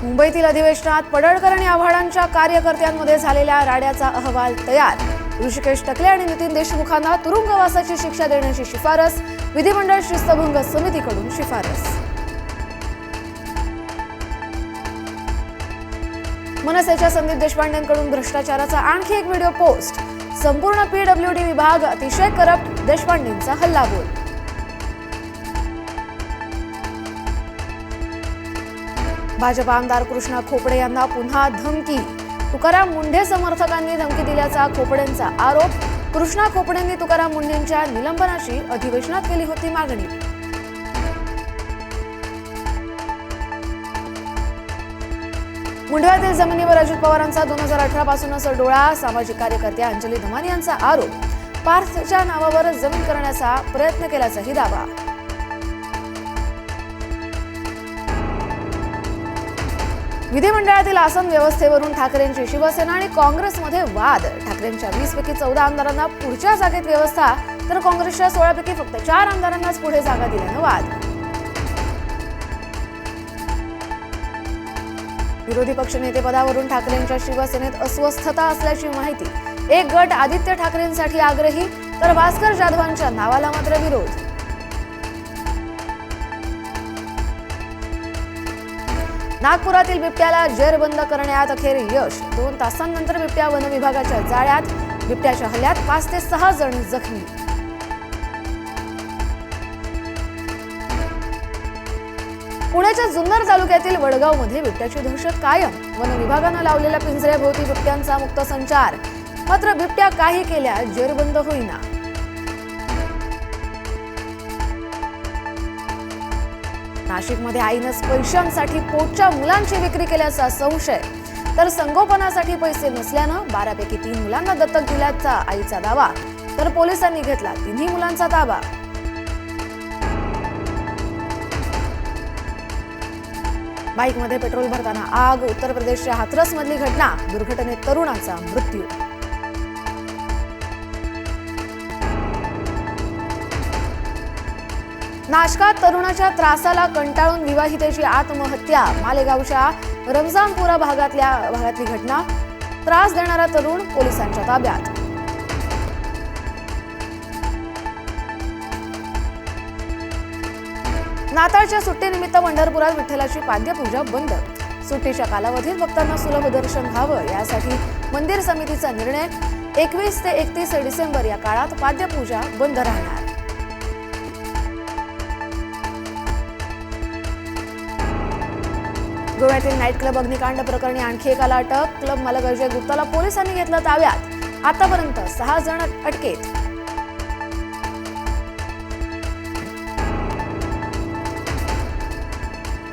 मुंबईतील अधिवेशनात पडळकर आणि आव्हाडांच्या कार्यकर्त्यांमध्ये झालेल्या राड्याचा अहवाल तयार। ऋषिकेश टकले आणि नितीन देशमुखांना तुरुंगवासाची शिक्षा देण्याची शिफारस। विधिमंडळ शिस्तभंग समितीकडून शिफारस। मनसेच्या संदीप देशपांडेंकडून भ्रष्टाचाराचा आणखी एक व्हिडिओ पोस्ट। संपूर्ण पीडब्ल्यूडी विभाग अतिशय करप्ट, देशपांडेंचा हल्लाबोल। भाजप आमदार कृष्णा खोपडे यांना पुन्हा धमकी। तुकाराम मुंढे समर्थकांनी धमकी दिल्याचा खोपडेंचा आरोप। कृष्णा खोपडेंनी तुकाराम मुंढेंच्या निलंबनाची अधिवेशनात केली होती मागणी। मुंढव्यातील जमिनीवर अजित पवारांचा 2018 पासूनच डोळा। सामाजिक कार्यकर्त्या अंजली धमानी यांचा आरोप। पार्थच्या नावावर जमीन करण्याचा प्रयत्न केल्याचाही दावा। विधिमंडळातील आसन व्यवस्थेवरून ठाकरेंची शिवसेना आणि काँग्रेसमध्ये वाद। ठाकरेंच्या 20 पैकी 14 आमदारांना पुढच्या जागेत व्यवस्था, तर काँग्रेसच्या 16 पैकी फक्त 4 आमदारांनाच पुढे जागा दिल्यानं वाद। विरोधी पक्षनेतेपदावरून ठाकरेंच्या शिवसेनेत अस्वस्थता असल्याची माहिती। एक गट आदित्य ठाकरेंसाठी आग्रही, तर भास्कर जाधवांच्या नावाला मात्र विरोध। नागपुरातील बिबट्याला जेरबंद करण्यात अखेर यश। 2 तासांनंतर बिबट्या वन विभागाच्या जाळ्यात। बिबट्याच्या हल्ल्यात 5 ते 6 जण जखमी। पुण्याच्या जुन्नर तालुक्यातील वडगावमध्ये बिबट्याची दहशत कायम। वन विभागानं लावलेल्या पिंजऱ्याभोवती बिबट्यांचा मुक्त संचार, मात्र बिबट्या काही केल्या जेरबंद होईना। नाशिकमध्ये आईनंच पैशांसाठी पोटच्या मुलांची विक्री केल्याचा संशय, तर संगोपनासाठी पैसे नसल्यानं 12 पैकी 3 मुलांना दत्तक दिल्याचा आईचा दावा, तर पोलिसांनी घेतला 3ही मुलांचा ताबा। बाईकमध्ये पेट्रोल भरताना आग। उत्तर प्रदेशच्या हाथरस मधली घटना। दुर्घटनेत तरुणाचा मृत्यू। नाशकात तरुणाच्या त्रासाला कंटाळून विवाहितेची आत्महत्या। मालेगावच्या रमजानपुरा भागातली घटना। त्रास देणारा तरुण पोलिसांच्या ताब्यात। नाताळच्या सुट्टीनिमित्त पंढरपुरात विठ्ठलाची पाद्यपूजा बंद। सुट्टीच्या कालावधीत भक्तांना सुलभ दर्शन व्हावं यासाठी मंदिर समितीचा निर्णय। 21 ते 31 डिसेंबर या काळात पाद्यपूजा बंद राहणार। गोव्यातील नाईट क्लब अग्निकांड प्रकरणी आणखी एकाला अटक। क्लब मालक अजय गुप्ताला पोलिसांनी घेतलं ताब्यात। आतापर्यंत 6 जण अटकेत।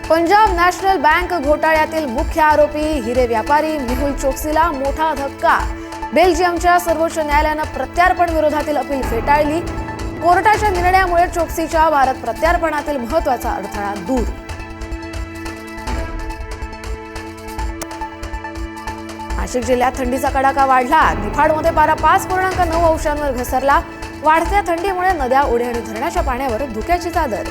पंजाब नॅशनल बँक घोटाळ्यातील मुख्य आरोपी हिरे व्यापारी मेहुल चोक्सीला मोठा धक्का। बेल्जियमच्या सर्वोच्च न्यायालयानं प्रत्यार्पण विरोधातील अपील फेटाळली। कोर्टाच्या निर्णयामुळे चोक्सीच्या भारत प्रत्यार्पणातील महत्त्वाचा अडथळा दूर। नाशिक जिल्ह्यात थंडीचा कडाका वाढला। निफाडमध्ये पारा 5.9 अंशांवर घसरला। वाढत्या थंडीमुळे नद्या, ओढे आणि धरणाच्या पाण्यावर धुक्याची चादर।